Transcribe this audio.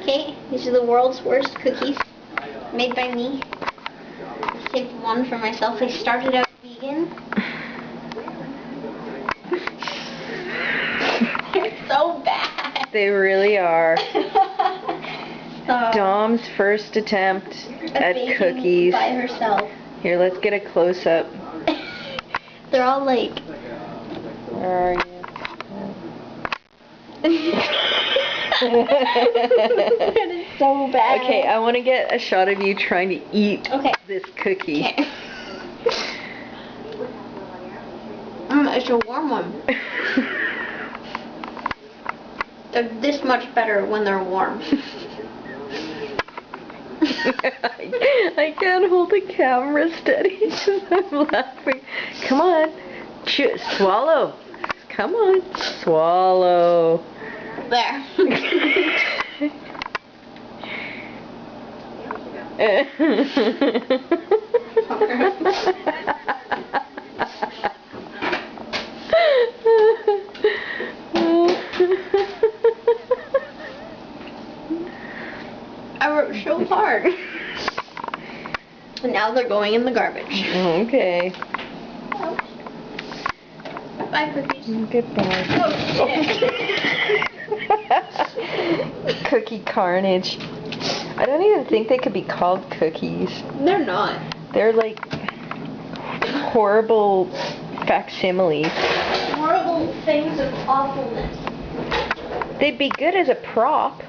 Okay, these are the world's worst cookies made by me. I saved one for myself. I started out vegan. They're so bad. They really are. Dom's first attempt at cookies. By herself. Here, let's get a close-up. They're all like... Where are you? That is so bad. Okay, I want to get a shot of you trying to eat this cookie. Okay. It's a warm one. They're this much better when they're warm. I can't hold the camera steady because I'm laughing. Come on. Swallow. Come on. Swallow. There. I worked so hard. And now they're going in the garbage. Okay. Bye, cookies. Goodbye. Oh, shit. Cookie carnage. I don't even think they could be called cookies. They're not. They're like horrible facsimiles. Horrible things of awfulness. They'd be good as a prop.